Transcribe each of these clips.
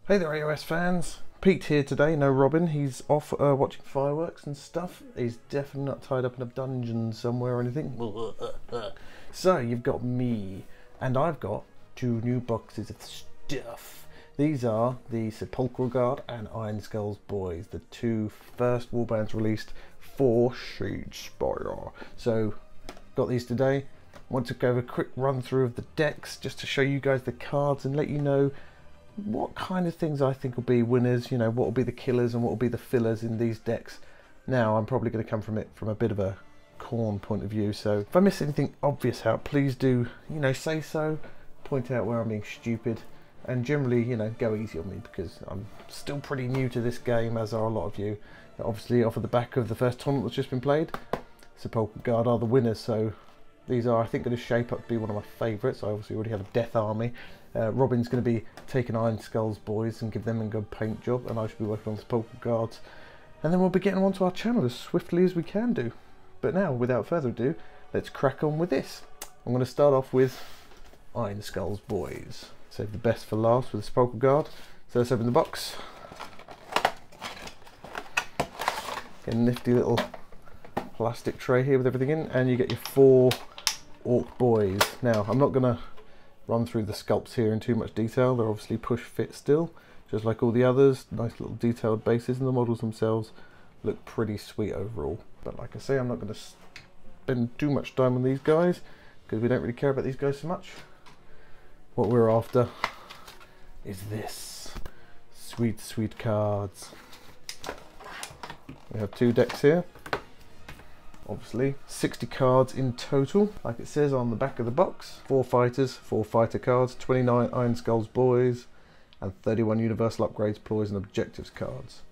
Hey there AOS fans, Pete here today, no Robin, he's off watching fireworks and stuff. He's definitely not tied up in a dungeon somewhere or anything. So you've got me, and I've got two new boxes of stuff. These are the Sepulchral Guard and Ironskull's Boys, the two first warbands released for Shadespire. So got these today. Want to go over a quick run through of the decks just to show you guys the cards and let you know what kind of things I think will be winners, you know, what will be the killers and what will be the fillers in these decks. Now, I'm probably going to come from it from a bit of a corn point of view, so if I miss anything obvious out, please do, you know, say so, point out where I'm being stupid, and generally, you know, go easy on me because I'm still pretty new to this game, as are a lot of you. Obviously, off of the back of the first tournament that's just been played, Sepulchral Guard are the winners, so these are, I think, going to shape up to be one of my favourites. I obviously already have a Death Army. Robin's going to be taking Ironskull's Boys and give them a good paint job, and I should be working on the Sepulchral Guards. And then we'll be getting onto our channel as swiftly as we can do. But now, without further ado, let's crack on with this. I'm going to start off with Ironskull's Boys. Save the best for last with the Sepulchral Guard. So let's open the box. Get a nifty little plastic tray here with everything in, and you get your 4 Orc Boys. Now, I'm not going to run through the sculpts here in too much detail. They're obviously push fit still, just like all the others. Nice little detailed bases, and the models themselves look pretty sweet overall. But like I say, I'm not going to spend too much time on these guys because we don't really care about these guys so much. What we're after is this. Sweet, sweet cards. We have 2 decks here. Obviously 60 cards in total, like it says on the back of the box. 4 fighters, 4 fighter cards, 29 Ironskull's Boys, and 31 universal upgrades, ploys and objectives cards.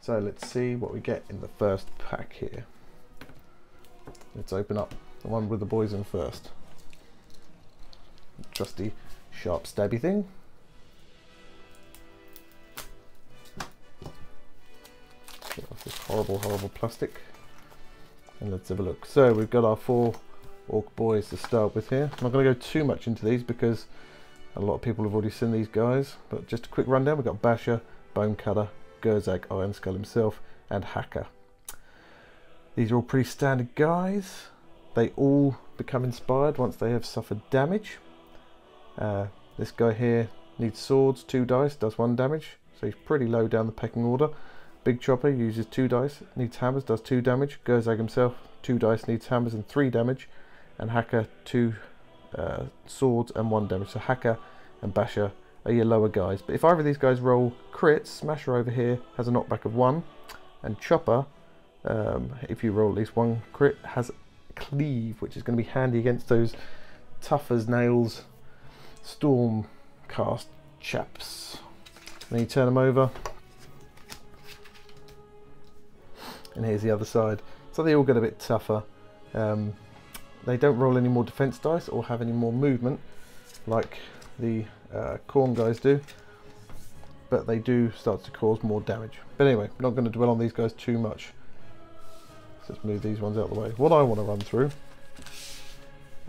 So let's see what we get in the first pack here. Let's open up the one with the boys in first. Trusty sharp stabby thing. Get off this horrible plastic. And let's have a look. So we've got our 4 Orc Boys to start with here. I'm not going to go too much into these because a lot of people have already seen these guys, but just a quick rundown. We've got Basher, Bonecutter, Gerzag, Ironskull himself, and Hacker. These are all pretty standard guys. They all become inspired once they have suffered damage. This guy here needs swords, 2 dice, does 1 damage, so he's pretty low down the pecking order. Big Chopper uses 2 dice, needs hammers, does 2 damage. Gerzag himself, 2 dice, needs hammers and 3 damage. And Hacker, 2 swords and 1 damage. So Hacker and Basher are your lower guys. But if either of these guys roll crits, Smasher over here has a knockback of 1. And Chopper, if you roll at least 1 crit, has Cleave, which is going to be handy against those tough as nails Stormcast chaps. And then you turn them over. And here's the other side. So they all get a bit tougher. They don't roll any more defense dice or have any more movement like the Khorne guys do, but they do start to cause more damage. But anyway, I'm not going to dwell on these guys too much. Let's move these ones out of the way. What I want to run through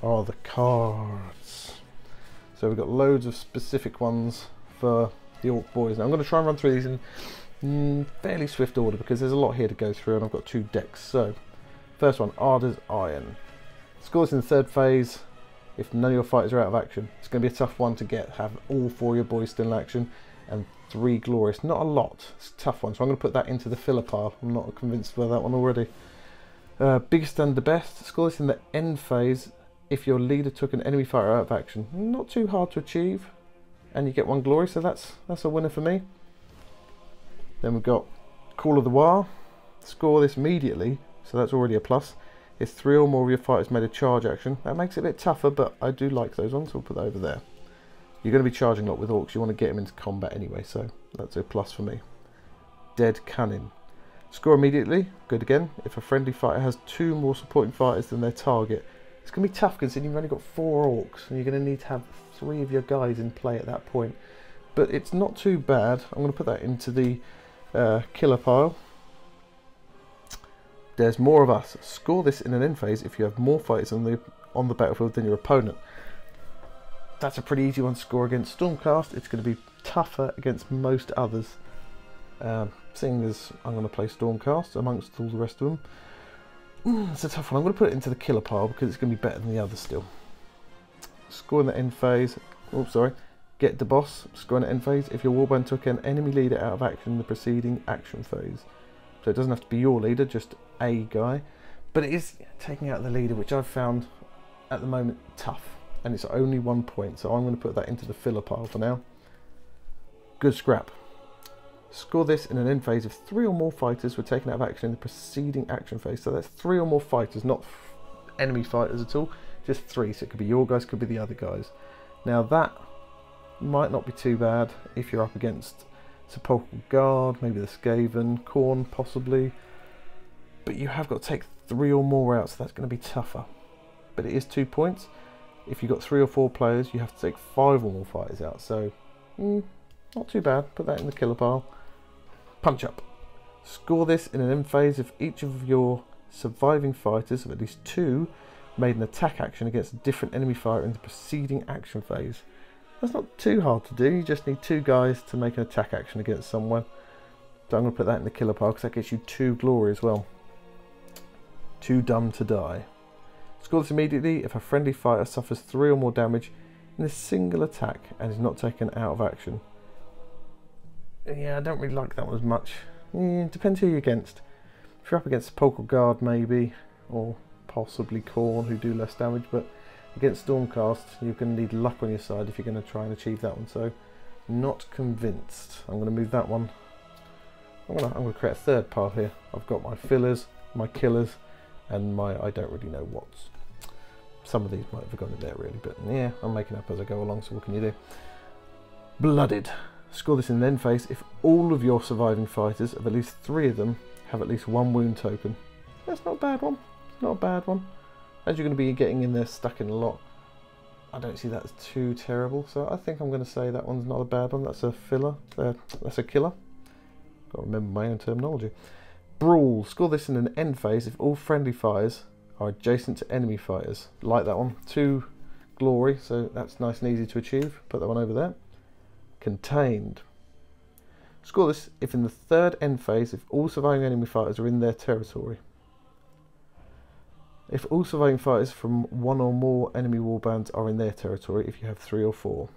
are the cards. So we've got loads of specific ones for the Orc Boys. Now I'm going to try and run through these in fairly swift order because there's a lot here to go through, and I've got 2 decks. So first one, Ardor's Iron. Score this in the 3rd phase if none of your fighters are out of action. It's going to be a tough one to get. Have all 4 of your boys still in action, and 3 glorious. Not a lot. It's a tough one, so I'm going to put that into the filler pile. I'm not convinced by that one already. Biggest and the best. Score this in the end phase if your leader took an enemy fighter out of action. Not too hard to achieve, and you get 1 glory, so that's a winner for me. Then we've got Call of the War. Score this immediately, so that's already a plus. If 3 or more of your fighters made a charge action, that makes it a bit tougher, but I do like those ones, so we'll put that over there. You're going to be charging a lot with Orcs, you want to get them into combat anyway, so that's a plus for me. Dead Cunning. Score immediately, good again. If a friendly fighter has 2 more supporting fighters than their target, it's going to be tough considering you've only got 4 Orcs, and you're going to need to have 3 of your guys in play at that point. But it's not too bad. I'm going to put that into the killer pile. There's more of us. Score this in an end phase if you have more fighters on the battlefield than your opponent. That's a pretty easy one to score against Stormcast. It's going to be tougher against most others. Seeing as I'm going to play Stormcast amongst all the rest of them. It's a tough one. I'm going to put it into the killer pile because it's going to be better than the others still. Score in the end phase. Oh, sorry. Get the boss. Score in the end phase if your warband took an enemy leader out of action in the preceding action phase. So it doesn't have to be your leader, just a guy. But it is taking out the leader, which I've found at the moment tough. And it's only 1 point, so I'm going to put that into the filler pile for now. Good scrap. Score this in an end phase if 3 or more fighters were taken out of action in the preceding action phase. So that's 3 or more fighters, not enemy fighters at all. Just 3, so it could be your guys, could be the other guys. Now that might not be too bad if you're up against Sepulchral Guard, maybe the Scavenge, Khorne possibly. But you have got to take 3 or more out, so that's going to be tougher. But it is 2 points. If you've got 3 or 4 players, you have to take 5 or more fighters out. So, not too bad. Put that in the killer pile. Punch up. Score this in an end phase if each of your surviving fighters of at least 2 made an attack action against a different enemy fighter in the preceding action phase. That's not too hard to do. You just need 2 guys to make an attack action against someone. So I'm going to put that in the killer pile because that gets you 2 glory as well. Too dumb to die. Score this immediately if a friendly fighter suffers 3 or more damage in a single attack and is not taken out of action. Yeah, I don't really like that one as much. Depends who you're against. If you're up against Sepulchral Guard maybe, or possibly Khorne who do less damage, but against Stormcast you're going to need luck on your side if you're going to try and achieve that one, so not convinced. I'm going to move that one. I'm going to create a third pile here. I've got my fillers, my killers, and my I don't really know what's. Some of these might have gone in there really, but yeah, I'm making up as I go along, so what can you do? Blooded. Score this in the end phase if all of your surviving fighters, of at least 3 of them, have at least 1 wound token. That's not a bad one. It's not a bad one. As you're going to be getting in there stuck in a lot, I don't see that as too terrible. So I think I'm going to say that one's not a bad one. That's a filler. That's a killer. Got to remember my own terminology. Brawl. Score this in an end phase if all friendly fighters are adjacent to enemy fighters. Like that one. 2 glory, so that's nice and easy to achieve. Put that one over there. Contained. Score this if in the 3rd end phase if all surviving enemy fighters are in their territory. If all surviving fighters from 1 or more enemy warbands are in their territory, if you have 3 or 4.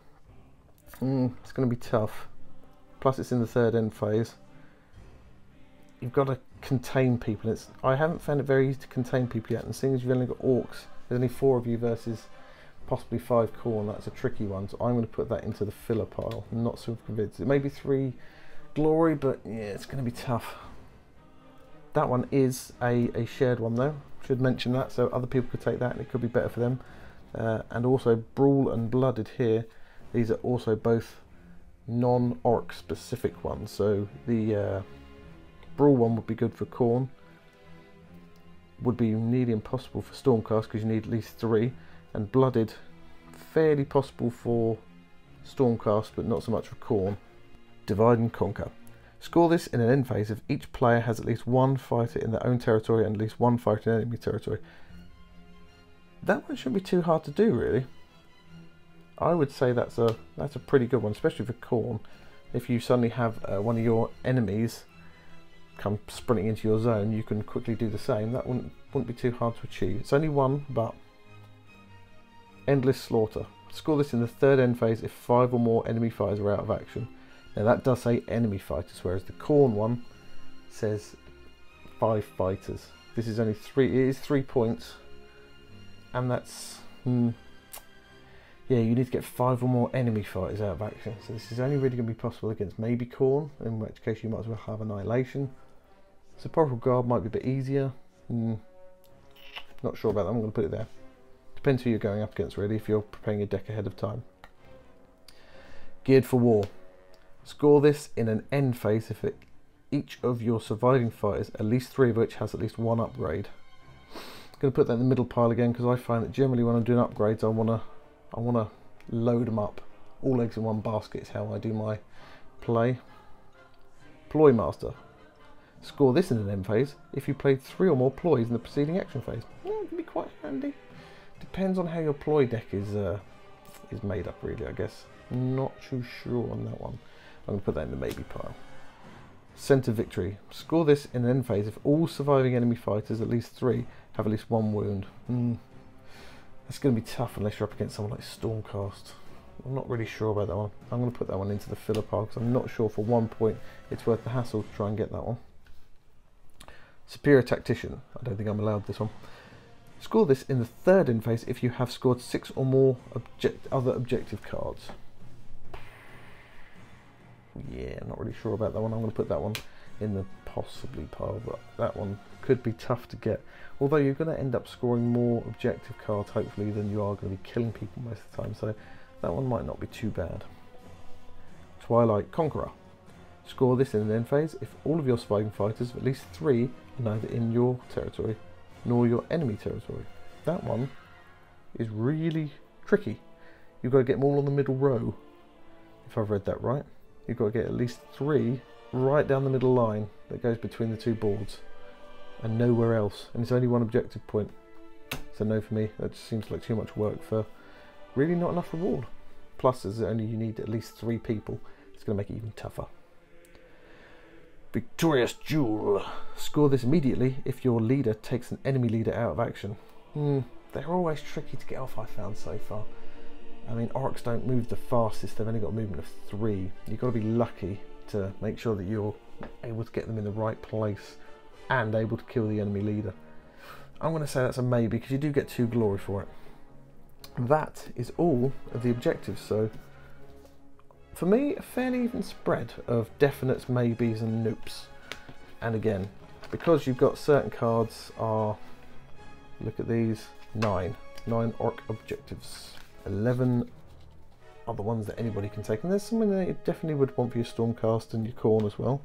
It's going to be tough. Plus it's in the 3rd end phase. You've got to contain people. I haven't found it very easy to contain people yet, and seeing as you've only got orcs, there's only 4 of you versus possibly 5 Khorne, that's a tricky one, so I'm going to put that into the filler pile. I'm not so convinced. It may be 3 glory, but yeah, it's going to be tough. That one is a shared one though, should mention that, so other people could take that and it could be better for them. And also Brawl and Blooded here, these are also both non-orc specific ones, so the Brawl one would be good for Khorne, would be nearly impossible for Stormcast because you need at least 3, and Blooded fairly possible for Stormcast but not so much for Khorne. Divide and Conquer. Score this in an end phase if each player has at least 1 fighter in their own territory and at least 1 fighter in enemy territory. That one shouldn't be too hard to do really. I would say that's a pretty good one, especially for Khorne. If you suddenly have one of your enemies come sprinting into your zone, you can quickly do the same. That wouldn't be too hard to achieve. It's only 1, but Endless Slaughter. Score this in the 3rd end phase if 5 or more enemy fighters are out of action. Now that does say enemy fighters, whereas the Khorne one says 5 fighters. This is only 3. It is 3 points, and that's yeah. You need to get 5 or more enemy fighters out of action. So this is only really going to be possible against maybe Khorne, in which case you might as well have Annihilation. Sepulchral Guard might be a bit easier. Not sure about that. I'm going to put it there. Depends who you're going up against really, if you're preparing your deck ahead of time. Geared for War. Score this in an end phase if each of your surviving fighters, at least 3 of which, has at least 1 upgrade. I'm going to put that in the middle pile again because I find that generally when I'm doing upgrades I want to load them up. All eggs in one basket is how I do my play. Ploy Master. Score this in an end phase if you played 3 or more ploys in the preceding action phase. Yeah, it can be quite handy. Depends on how your ploy deck is is made up really, I guess. Not too sure on that one. I'm going to put that in the maybe pile. Centre Victory. Score this in an end phase if all surviving enemy fighters, at least 3, have at least 1 wound. That's going to be tough unless you're up against someone like Stormcast. I'm not really sure about that one. I'm going to put that one into the filler pile because I'm not sure for 1 point it's worth the hassle to try and get that one. Superior Tactician. I don't think I'm allowed this one. Score this in the 3rd end phase if you have scored 6 or more other objective cards. Yeah, I'm not really sure about that one. I'm going to put that one in the possibly pile, but that one could be tough to get. Although you're going to end up scoring more objective cards, hopefully, than you are going to be killing people most of the time. So that one might not be too bad. Twilight Conqueror. Score this in an end phase if all of your surviving fighters, at least 3, are neither in your territory nor your enemy territory. That one is really tricky. You've got to get them all on the middle row, if I've read that right. You've got to get at least 3 right down the middle line that goes between the 2 boards and nowhere else. And it's only 1 objective point. So no for me. That just seems like too much work for really not enough reward. Plus, as only you need at least 3 people, it's going to make it even tougher. Victorious Duel. Score this immediately if your leader takes an enemy leader out of action. They're always tricky to get off, I found so far. I mean, orcs don't move the fastest, they've only got a movement of 3. You've got to be lucky to make sure that you're able to get them in the right place and able to kill the enemy leader. I'm going to say that's a maybe because you do get 2 glory for it. That is all of the objectives, so for me, a fairly even spread of definites, maybes and noopes. And again, because you've got certain cards are, look at these, 9 orc objectives. 11 other ones that anybody can take, and there's something that you definitely would want for your Stormcast and your Khorne as well.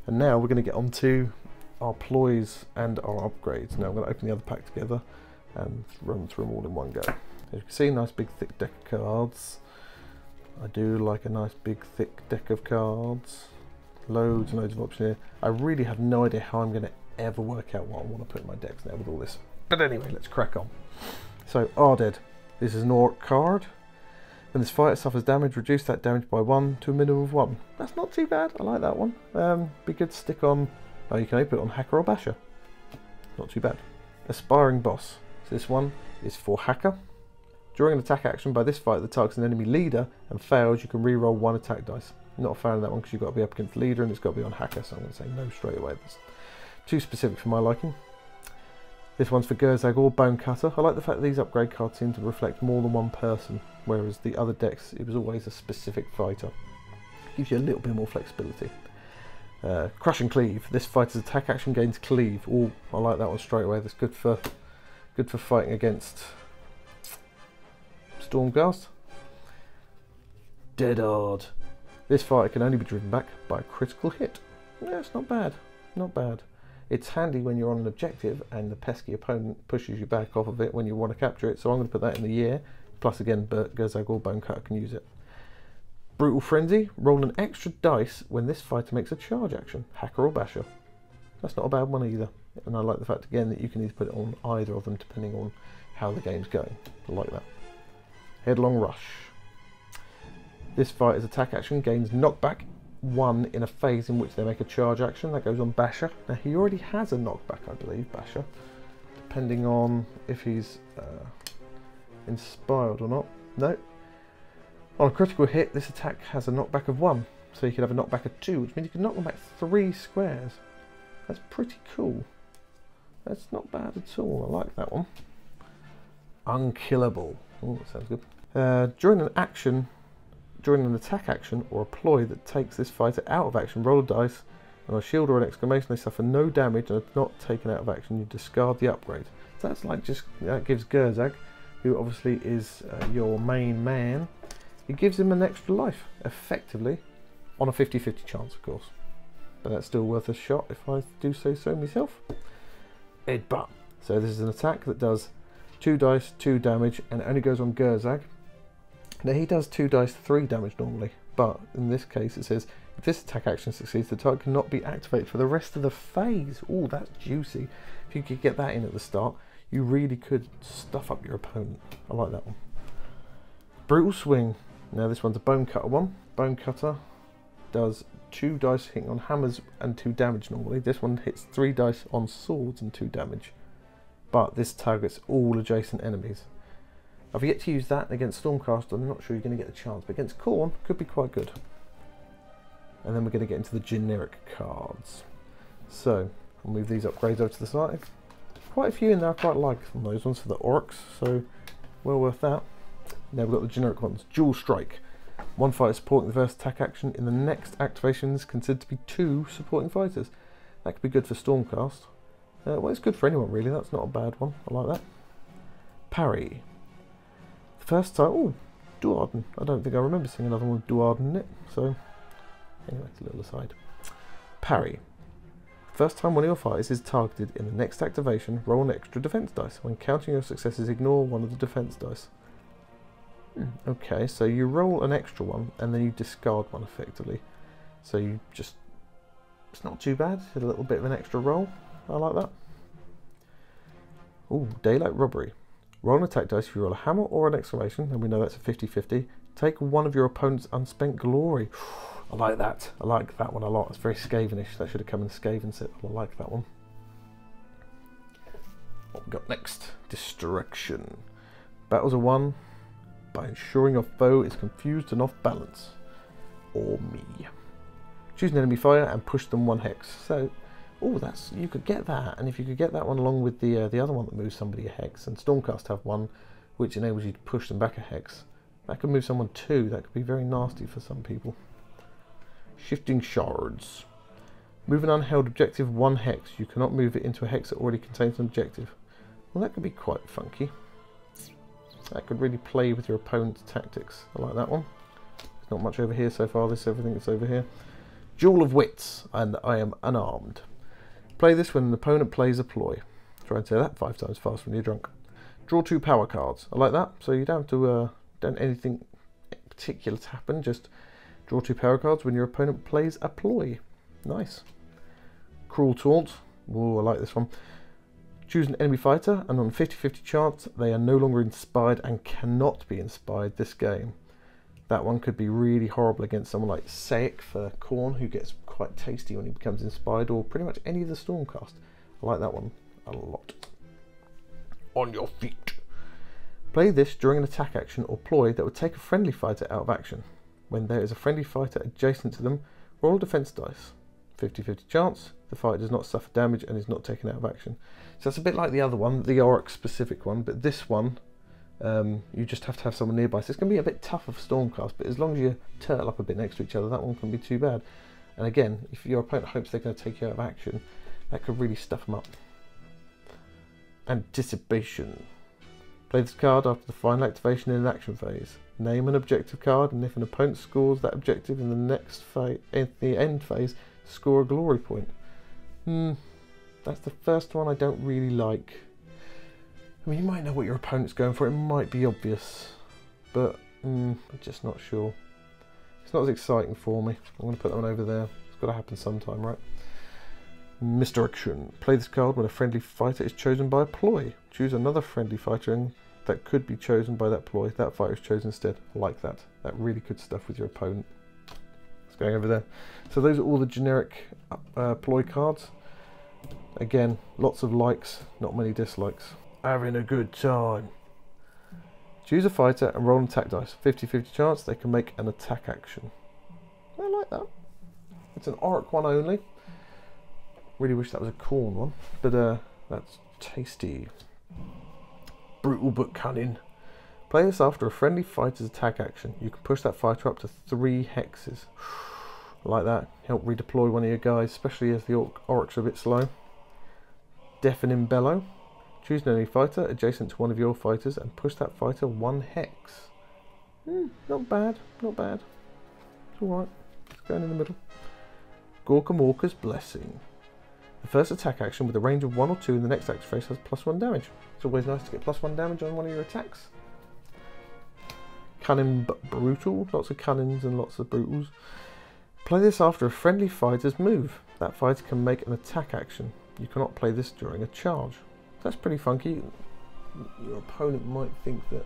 And now we're going to get on to our ploys and our upgrades. Now I'm going to open the other pack together and run through them all in one go. As you can see, nice big thick deck of cards. I do like a nice big thick deck of cards. Loads and loads of options here. I really have no idea how I'm going to ever work out what I want to put in my decks now with all this. But anyway, let's crack on. So, Arded. This is an orc card. When this fighter suffers damage, reduce that damage by 1 to a minimum of 1. That's not too bad. I like that one. Be good to stick on. Oh, you can open it on Hacker or Basher. Not too bad. Aspiring Boss. So this one is for Hacker. During an attack action by this fighter that targets an enemy leader and fails, you can re-roll 1 attack dice. Not a fan of that one because you've got to be up against the leader and it's got to be on Hacker, so I'm going to say no straight away. That's too specific for my liking. This one's for Gerzag or Bone Cutter. I like the fact that these upgrade cards seem to reflect more than one person, whereas the other decks, it was always a specific fighter. Gives you a little bit more flexibility. Crush and Cleave. This fighter's attack action gains Cleave. Oh, I like that one straight away. That's good for fighting against Stormcast. Deadard. This fighter can only be driven back by a critical hit. Yeah, it's not bad. Not bad. It's handy when you're on an objective and the pesky opponent pushes you back off of it when you want to capture it, so I'm going to put that in the year. Plus again, Gerzag or Bone Cutter can use it. Brutal Frenzy. Roll an extra dice when this fighter makes a charge action. Hacker or Basher. That's not a bad one either. And I like the fact again that you can either put it on either of them depending on how the game's going. I like that. Headlong Rush. This fighter's attack action gains knockback 1 in a phase in which they make a charge action. That goes on Basher. Now he already has a knockback, I believe, Basher, depending on if he's inspired or not. No. On a critical hit, this attack has a knockback of 1, so you could have a knockback of 2, which means you can knock them back 3 squares. That's pretty cool. That's not bad at all. I like that one. Unkillable. Oh, that sounds good. During an attack action or a ploy that takes this fighter out of action, roll a dice. On a shield or an exclamation, they suffer no damage and are not taken out of action. You discard the upgrade. So that's like that gives Gerzag, who obviously is your main man, it gives him an extra life, effectively, on a 50-50 chance, of course. But that's still worth a shot if I do say so myself. Headbutt. So this is an attack that does 2 dice, 2 damage, and it only goes on Gerzag. Now he does 2 dice 3 damage normally, but in this case it says if this attack action succeeds, the target cannot be activated for the rest of the phase. Oh, that's juicy. If you could get that in at the start, you really could stuff up your opponent. I like that one. Brutal Swing. Now this one's a Bone Cutter one. Bone Cutter does 2 dice hitting on hammers and 2 damage normally. This one hits 3 dice on swords and 2 damage. But this targets all adjacent enemies. I've yet to use that against Stormcast. I'm not sure you're going to get the chance, but against Khorne could be quite good. And then we're going to get into the generic cards. So I'll move these upgrades over to the side. Quite a few in there I quite like from those ones for the orcs, so well worth that. Now we've got the generic ones. Dual Strike. 1 fighter supporting the first attack action. In the next activation is considered to be 2 supporting fighters. That could be good for Stormcast. Well, it's good for anyone really, that's not a bad one. I like that. Parry. The first time, oh, Duarden. I don't think I remember seeing another one with Duarden in it, so anyway, it's a little aside. Parry. First time one of your fighters is targeted in the next activation, roll an extra defense dice. When counting your successes, ignore one of the defense dice. Okay, so you roll an extra one and then you discard one effectively. So you just, it's not too bad, a little bit of an extra roll. I like that. Ooh, Daylight Robbery. Roll an attack dice if you roll a hammer or an exclamation, and we know that's a 50-50. Take one of your opponent's unspent glory. I like that. I like that one a lot. It's very Scavenish. That should have come in the Skaven set. I like that one. What we got next? Destruction. Battles are won by ensuring your foe is confused and off balance. Or me. Choose an enemy fire and push them 1 hex. So, oh, that's, you could get that, and if you could get that one along with the other one that moves somebody a hex, and Stormcast have one which enables you to push them back a hex. That could move someone 2. That could be very nasty for some people. Shifting Shards. Move an unheld objective 1 hex. You cannot move it into a hex that already contains an objective. Well, that could be quite funky. That could really play with your opponent's tactics. I like that one. There's not much over here so far. This is everything that's over here. Duel of Wits, and I am unarmed. Play this when an opponent plays a ploy. Try and say that 5 times fast when you're drunk. Draw 2 power cards. I like that. So you don't have to don't anything particular to happen. Just draw 2 power cards when your opponent plays a ploy. Nice. Cruel Taunt. Oh, I like this one. Choose an enemy fighter, and on a 50-50 chance, they are no longer inspired and cannot be inspired this game. That one could be really horrible against someone like Saek for Khorne, who gets quite tasty when he becomes inspired, or pretty much any of the Stormcast. I like that one a lot. On your feet. Play this during an attack action or ploy that would take a friendly fighter out of action. When there is a friendly fighter adjacent to them, roll a defense dice. 50-50 chance, the fighter does not suffer damage and is not taken out of action. So it's a bit like the other one, the Auric specific one, but this one, you just have to have someone nearby. So it's going to be a bit tougher for Stormcast, but as long as you turtle up a bit next to each other, that one can be too bad. And again, if your opponent hopes they're going to take you out of action, that could really stuff them up. Anticipation. Play this card after the final activation in an action phase. Name an objective card, and if an opponent scores that objective in the next phase, in the end phase, score a glory point. That's the first one I don't really like. I mean, you might know what your opponent's going for. It might be obvious, but I'm just not sure. It's not as exciting for me. I'm going to put that one over there. It's got to happen sometime, right? Misdirection. Play this card when a friendly fighter is chosen by a ploy. Choose another friendly fighter that could be chosen by that ploy. That fighter is chosen instead. I like that. That really good stuff with your opponent. It's going over there. So those are all the generic ploy cards. Again, lots of likes, not many dislikes. Having a good time. Choose a fighter and roll an attack dice. 50-50 chance they can make an attack action. I like that. It's an Auric one only. Really wish that was a Khorne one, but that's tasty. Brutal but cunning. Play this after a friendly fighter's attack action. You can push that fighter up to 3 hexes. I like that. Help redeploy one of your guys, especially as the Aurics are a bit slow. Deafening Bellow. Choose an enemy fighter adjacent to one of your fighters and push that fighter 1 hex. Not bad, not bad. It's alright. It's going in the middle. Gorka Morka's Blessing. The first attack action with a range of 1 or 2 in the next active phase has +1 damage. It's always nice to get +1 damage on one of your attacks. Cunning but brutal. Lots of cunnings and lots of brutals. Play this after a friendly fighter's move. That fighter can make an attack action. You cannot play this during a charge. That's pretty funky. Your opponent might think that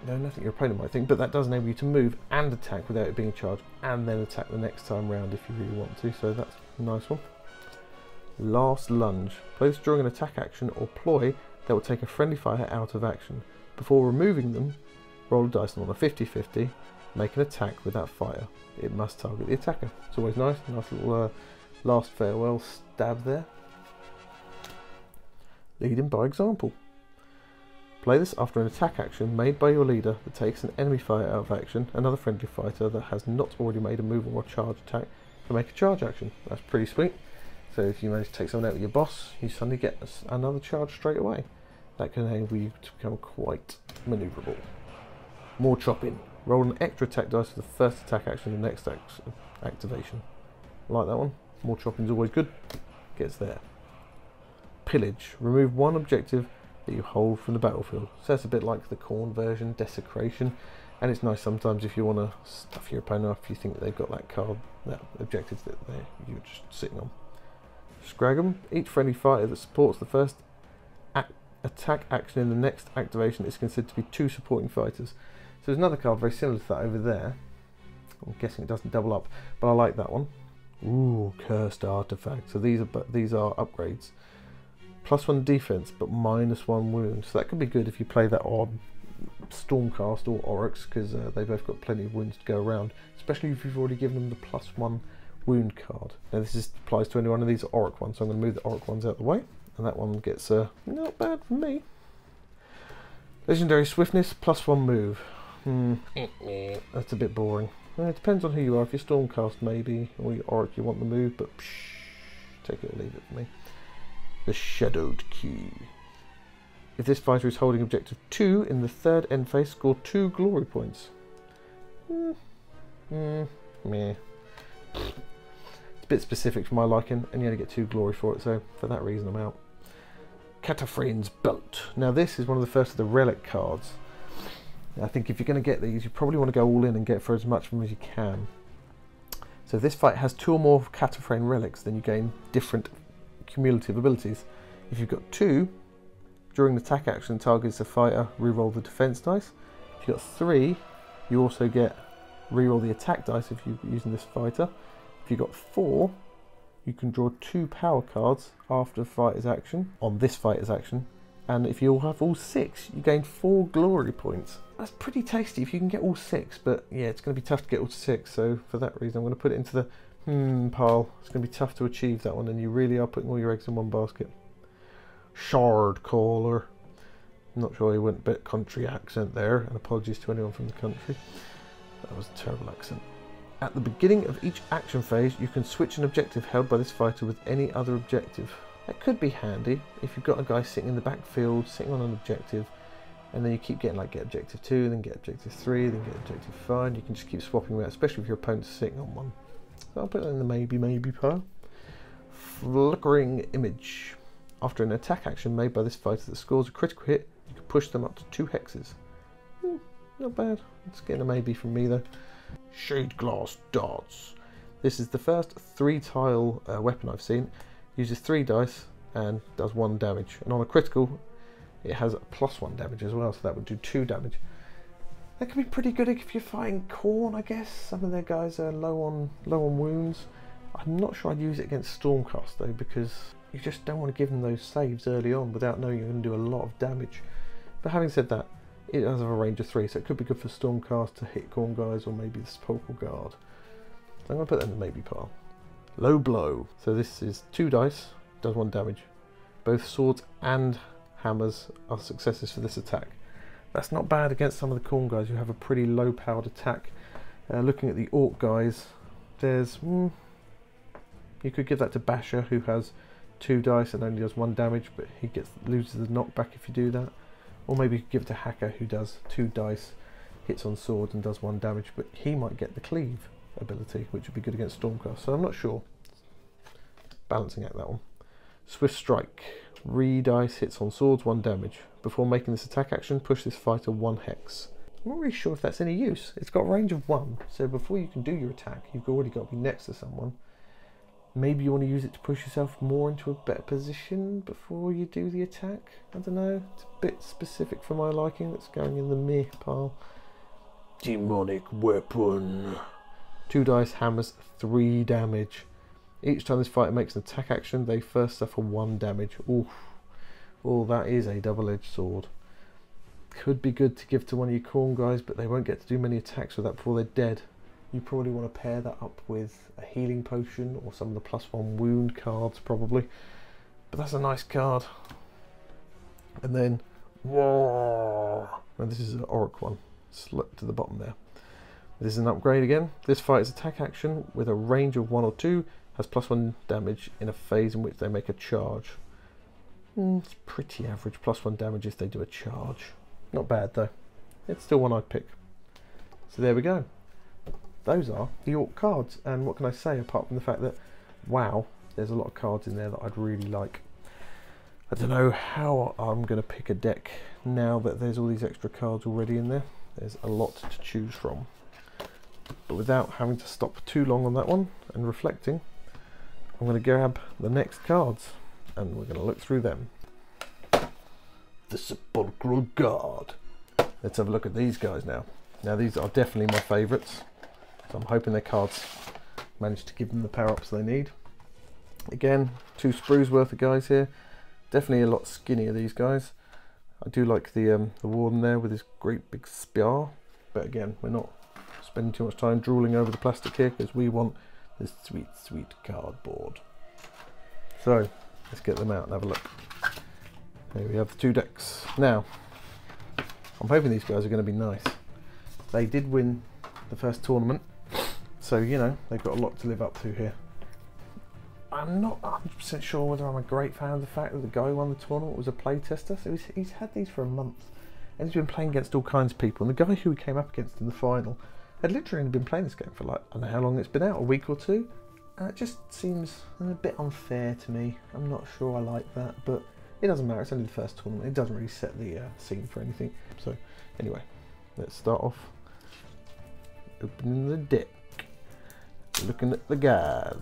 No, nothing your opponent might think, but that does enable you to move and attack without it being charged, and then attack the next time round if you really want to, so that's a nice one. Last Lunge. Play this during an attack action or ploy that will take a friendly fighter out of action. Before removing them, roll a dice on a 50-50, make an attack with that fighter. It must target the attacker. It's always nice, nice little last farewell stab there. Leading by example. Play this after an attack action made by your leader that takes an enemy fighter out of action. Another friendly fighter that has not already made a move or a charge attack can make a charge action. That's pretty sweet. So if you manage to take someone out with your boss, you suddenly get another charge straight away. That can enable you to become quite manoeuvrable. More chopping. Roll an extra attack dice for the first attack action and the next activation. Like that one. More chopping is always good. Gets there. Pillage. Remove one objective that you hold from the battlefield. So that's a bit like the Khorne version, Desecration. And it's nice sometimes if you want to stuff your opponent off, if you think they've got that card, that objective that you're just sitting on. Scragum. Each friendly fighter that supports the first attack action in the next activation is considered to be 2 supporting fighters. So there's another card very similar to that over there. I'm guessing it doesn't double up, but I like that one. Ooh, Cursed Artifact. So these are upgrades. +1 defense, but -1 wound. So that could be good if you play that on Stormcast or Oryx, because they both got plenty of wounds to go around, especially if you've already given them the +1 wound card. Now this applies to any one of these Auric ones, so I'm going to move the Auric ones out of the way, and that one gets not bad for me. Legendary Swiftness, +1 move. That's a bit boring. It depends on who you are. If you're Stormcast maybe, or you're Auric you want the move, but take it or leave it for me. The Shadowed Key. If this fighter is holding objective 2 in the 3rd end phase, score 2 glory points. Meh. It's a bit specific for my liking, and you only get 2 glory for it, so for that reason I'm out. Cataphraine's Belt. Now this is one of the first of the relic cards. I think if you're going to get these, you probably want to go all in and get for as much of them as you can. So if this fight has 2 or more Cataphrane relics, then you gain different cumulative abilities. If you've got 2, during the attack action targets a fighter, reroll the defense dice. If you've got 3, you also get reroll the attack dice if you're using this fighter. If you've got 4, you can draw 2 power cards after the fighter's action, on this fighter's action, and if you have all 6, you gain 4 glory points. That's pretty tasty if you can get all 6, but yeah, it's going to be tough to get all 6, so for that reason I'm going to put it into the pile. It's going to be tough to achieve that one, and you really are putting all your eggs in one basket. Shard Caller. I'm not sure he went a bit country accent there, and apologies to anyone from the country. That was a terrible accent. At the beginning of each action phase, you can switch an objective held by this fighter with any other objective. That could be handy if you've got a guy sitting in the backfield, sitting on an objective, and then you keep getting like get objective 2, then get objective 3, then get objective 5. You can just keep swapping them out, especially if your opponent's sitting on one. So I'll put that in the maybe pile. Flickering Image. After an attack action made by this fighter that scores a critical hit, you can push them up to 2 hexes. Not bad. It's getting a maybe from me though. Shade Glass Darts. This is the first 3-tile weapon I've seen. Uses 3 dice and does 1 damage. And on a critical, it has a +1 damage as well, so that would do 2 damage. That can be pretty good if you're fighting Khorne, I guess. Some of their guys are low on wounds. I'm not sure I'd use it against Stormcast though, because you just don't want to give them those saves early on without knowing you're going to do a lot of damage. But having said that, it does have a range of 3, so it could be good for Stormcast to hit Khorne guys, or maybe the Sepulchral Guard. So I'm going to put that in the maybe pile. Low Blow. So this is 2 dice, does 1 damage. Both swords and hammers are successes for this attack. That's not bad against some of the Khorne guys who have a pretty low powered attack. Looking at the Orc guys, there's you could give that to Basher, who has 2 dice and only does 1 damage, but he loses the knockback if you do that. Or maybe you could give it to Hacker, who does 2 dice, hits on swords and does 1 damage, but he might get the cleave ability, which would be good against Stormcast, so I'm not sure. Balancing out that one. Swift Strike. Re-dice, hits on swords, 1 damage. Before making this attack action, push this fighter 1 hex. I'm not really sure if that's any use. It's got a range of 1, so before you can do your attack, you've already got to be next to someone. Maybe you want to use it to push yourself more into a better position before you do the attack. I don't know. It's a bit specific for my liking. That's going in the meh pile. Demonic weapon. 2 dice, hammers, 3 damage. Each time this fighter makes an attack action, they first suffer 1 damage. Oof. Oh, that is a double-edged sword. Could be good to give to one of your corn guys, but they won't get to do many attacks with that before they're dead. You probably want to pair that up with a healing potion or some of the +1 wound cards probably. But that's a nice card. And then, whoa! And this is an Auric one, slipped to the bottom there. This is an upgrade again. This fighter's attack action with a range of 1 or 2 has +1 damage in a phase in which they make a charge. It's pretty average, +1 damage if they do a charge. Not bad though. It's still one I'd pick. So there we go. Those are the Orc cards, and what can I say apart from the fact that, wow, there's a lot of cards in there that I'd really like. I don't know how I'm going to pick a deck now that there's all these extra cards already in there. There's a lot to choose from. But without having to stop too long on that one and reflecting, I'm going to grab the next cards and we're going to look through them. The Sepulchral Guard. Let's have a look at these guys now. Now these are definitely my favourites. So I'm hoping their cards manage to give them the power-ups they need. Again, 2 sprues worth of guys here. Definitely a lot skinnier, these guys. I do like the Warden there with his great big spear. But again, we're not spending too much time drooling over the plastic here because we want this sweet, sweet cardboard. So, let's get them out and have a look. Here we have the 2 decks. Now, I'm hoping these guys are going to be nice. They did win the first tournament. So, you know, they've got a lot to live up to here. I'm not 100% sure whether I'm a great fan of the fact that the guy who won the tournament was a playtester. So he's had these for a month. And he's been playing against all kinds of people. And the guy who he came up against in the final had literally been playing this game for like, I don't know how long it's been out, a week or 2. And it just seems a bit unfair to me. I'm not sure I like that. But it doesn't matter. It's only the first tournament. It doesn't really set the scene for anything. So, anyway, let's start off opening the deck. Looking at the guys.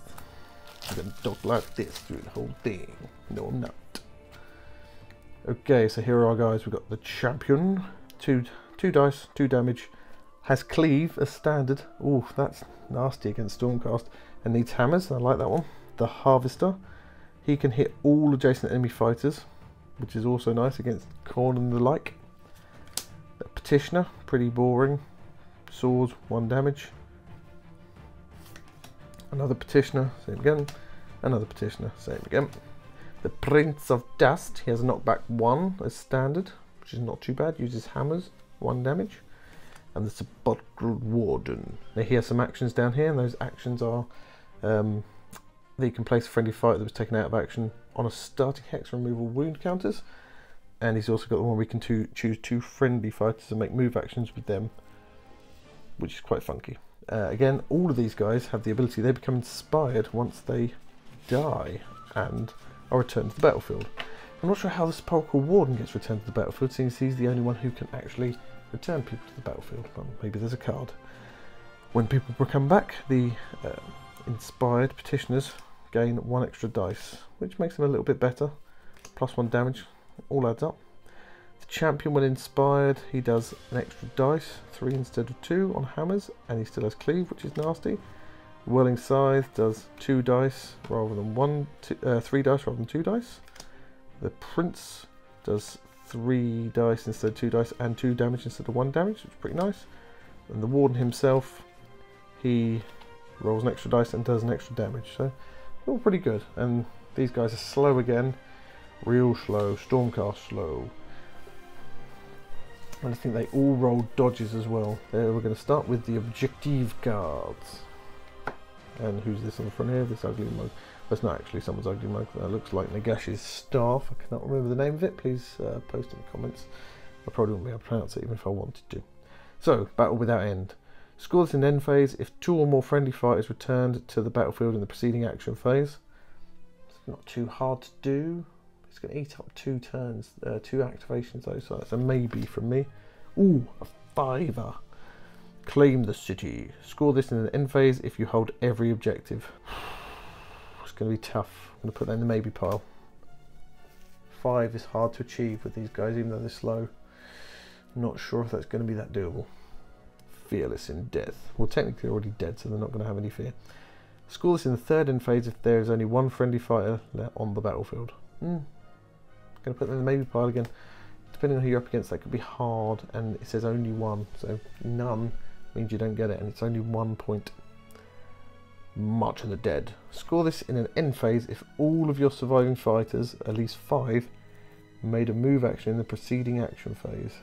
I'm going to talk like this through the whole thing. No, I'm not. Okay, so here are our guys. We've got the champion. 2 dice, 2 damage. Has cleave as standard. Oh, that's nasty against Stormcast. And needs hammers. I like that one. The harvester. He can hit all adjacent enemy fighters, which is also nice against Khorne and the like. The petitioner. Pretty boring. Swords, 1 damage. Another petitioner, same again. Another petitioner, same again. The Prince of Dust, he has a knockback 1 as standard, which is not too bad. Uses hammers, 1 damage. And the Sepulchral Warden. Now he has some actions down here, and those actions are that you can place a friendly fighter that was taken out of action on a starting hex removal wound counters. And he's also got the one where we can choose 2 friendly fighters and make move actions with them, which is quite funky. Again, all of these guys have the ability, they become inspired once they die and are returned to the battlefield. I'm not sure how the Sepulchral Warden gets returned to the battlefield, since he's the only one who can actually return people to the battlefield. But maybe there's a card. When people come back, the inspired petitioners gain 1 extra dice, which makes them a little bit better. +1 damage, all adds up. The champion, when inspired, he does an extra dice, 3 instead of 2 on hammers, and he still has cleave, which is nasty. Whirling Scythe does 2 dice rather than 3 dice rather than 2 dice. The Prince does 3 dice instead of 2 dice and 2 damage instead of 1 damage, which is pretty nice. And the Warden himself, he rolls an extra dice and does an extra damage, so all pretty good. And these guys are slow again, real slow, Stormcast slow. And I think they all roll dodges as well. We're going to start with the objective cards. And who's this on the front here? This ugly mug. That's not actually someone's ugly mug. That looks like Nagash's staff. I cannot remember the name of it. Please post in the comments. I probably wouldn't be able to pronounce it even if I wanted to. So, Battle Without End. Score this in end phase if 2 or more friendly fighters returned to the battlefield in the preceding action phase. It's not too hard to do. It's going to eat up 2 turns, 2 activations though, so that's a maybe from me. Ooh, a 5-er. Claim the city. Score this in an end phase if you hold every objective. it's going to be tough. I'm going to put that in the maybe pile. 5 is hard to achieve with these guys, even though they're slow. I'm not sure if that's going to be that doable. Fearless in death. Well, technically they're already dead, so they're not going to have any fear. Score this in the third end phase if there is only one friendly fighter on the battlefield. Going to put that in the maybe pile again. Depending on who you're up against, that could be hard, and it says only one, so none means you don't get it, and it's only 1 point. March of the Dead. Score this in an end phase if all of your surviving fighters, at least 5, made a move action in the preceding action phase.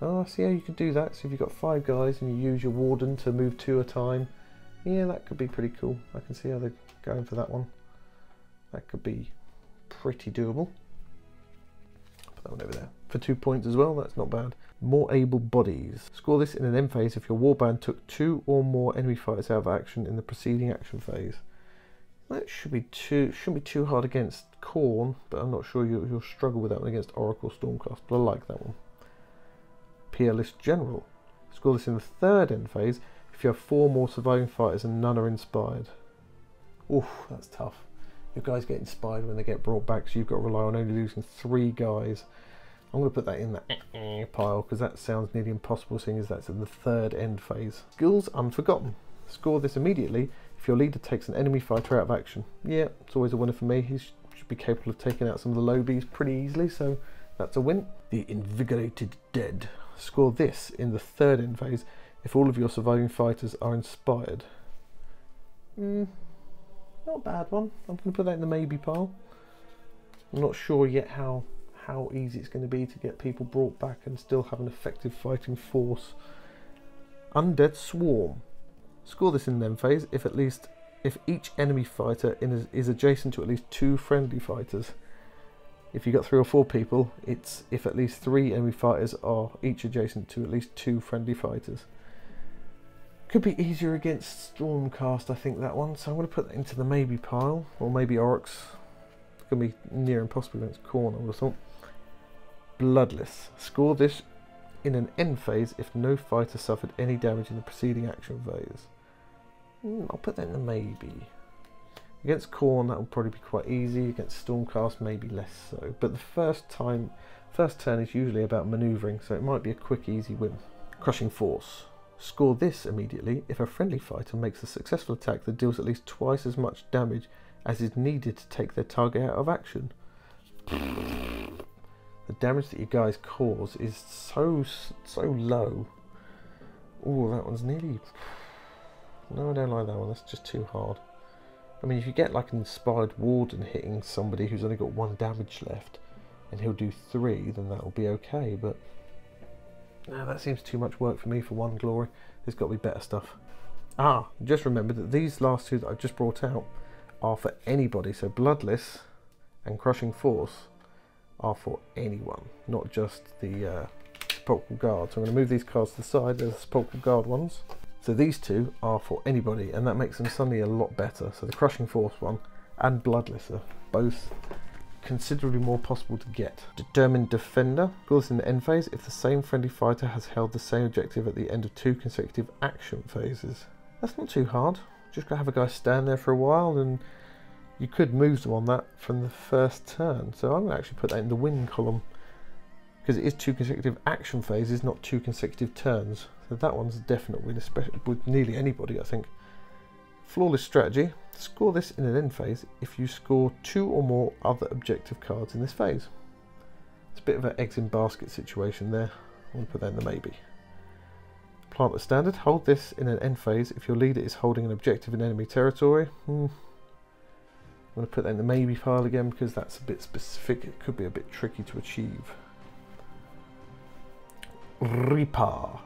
Oh, I see how you could do that. So if you've got 5 guys and you use your warden to move 2 at a time, yeah, that could be pretty cool. I can see how they're going for that one. That could be pretty doable. Put that one over there. For 2 points as well, that's not bad. More able bodies. Score this in an end phase if your warband took 2 or more enemy fighters out of action in the preceding action phase. That shouldn't be too hard against Khorne, but I'm not sure you'll struggle with that one against Oracle Stormcast, but I like that one. Peerless General. Score this in the third end phase if you have 4 more surviving fighters and none are inspired. Oof, that's tough. Your guys get inspired when they get brought back, so you've got to rely on only losing 3 guys. I'm going to put that in that pile because that sounds nearly impossible, seeing as that's in the third end phase. Skills Unforgotten. Score this immediately if your leader takes an enemy fighter out of action. Yeah, it's always a winner for me. He should be capable of taking out some of the lowbies pretty easily, so that's a win. The Invigorated Dead. Score this in the third end phase if all of your surviving fighters are inspired. Not a bad one. I'm going to put that in the maybe pile. I'm not sure yet how easy it's going to be to get people brought back and still have an effective fighting force. Undead Swarm. Score this in the end phase if each enemy fighter is adjacent to at least 2 friendly fighters. If you've got 3 or 4 people, it's if at least 3 enemy fighters are each adjacent to at least 2 friendly fighters. Could be easier against Stormcast, I think, that one, so I'm going to put that into the maybe pile, or maybe Oryx. It's going to be near impossible against Khorne, I would have thought. Bloodless. Score this in an end phase if no fighter suffered any damage in the preceding action phase. I'll put that in the maybe. Against Khorne that will probably be quite easy, against Stormcast maybe less so. But the first turn is usually about manoeuvring, so it might be a quick easy win. Crushing Force. Score this immediately if a friendly fighter makes a successful attack that deals at least twice as much damage as is needed to take their target out of action. The damage that you guys cause is so low. Oh, that one's nearly... No, I don't like that one. That's just too hard. I mean, if you get like an inspired warden hitting somebody who's only got 1 damage left, and he'll do 3, then that'll be okay. But no, that seems too much work for me for 1 glory. There's got to be better stuff. Ah, just remember that these last 2 that I've just brought out are for anybody. So Bloodless and Crushing Force are for anyone, not just the Sepulchral Guard. So I'm going to move these cards to the side. There's the Sepulchral Guard ones. So these 2 are for anybody, and that makes them suddenly a lot better. So the Crushing Force one and Bloodless are both considerably more possible to get. Determined Defender. Goes in the end phase if the same friendly fighter has held the same objective at the end of 2 consecutive action phases. That's not too hard. Just gotta have a guy stand there for a while, and you could move them on that from the first turn. So I'm going to actually put that in the win column, because it is 2 consecutive action phases, not 2 consecutive turns. So that one's a definite win, especially with nearly anybody, I think. Flawless Strategy. Score this in an end phase if you score 2 or more other objective cards in this phase. It's a bit of an eggs in basket situation there. I'm going to put that in the maybe. Plant the Standard. Hold this in an end phase if your leader is holding an objective in enemy territory. I'm going to put that in the maybe pile again because that's a bit specific. It could be a bit tricky to achieve. Reaper.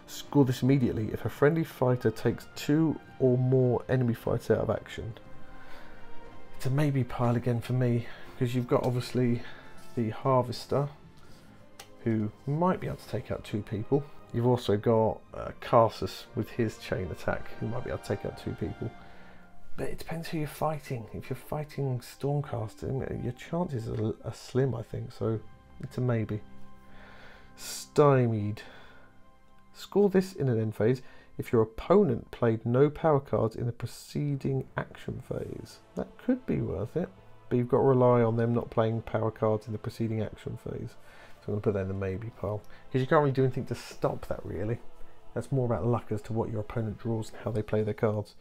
Score this immediately if a friendly fighter takes 2 or more enemy fighters out of action. It's a maybe pile again for me, because you've got obviously the Harvester, who might be able to take out 2 people. You've also got Karsus with his chain attack, who might be able to take out 2 people. But it depends who you're fighting. If you're fighting Stormcast, your chances are slim, I think, so it's a maybe. Stymied. Score this in an end phase if your opponent played no power cards in the preceding action phase. That could be worth it, but you've got to rely on them not playing power cards in the preceding action phase. So I'm going to put that in the maybe pile, because you can't really do anything to stop that really. That's more about luck as to what your opponent draws and how they play their cards.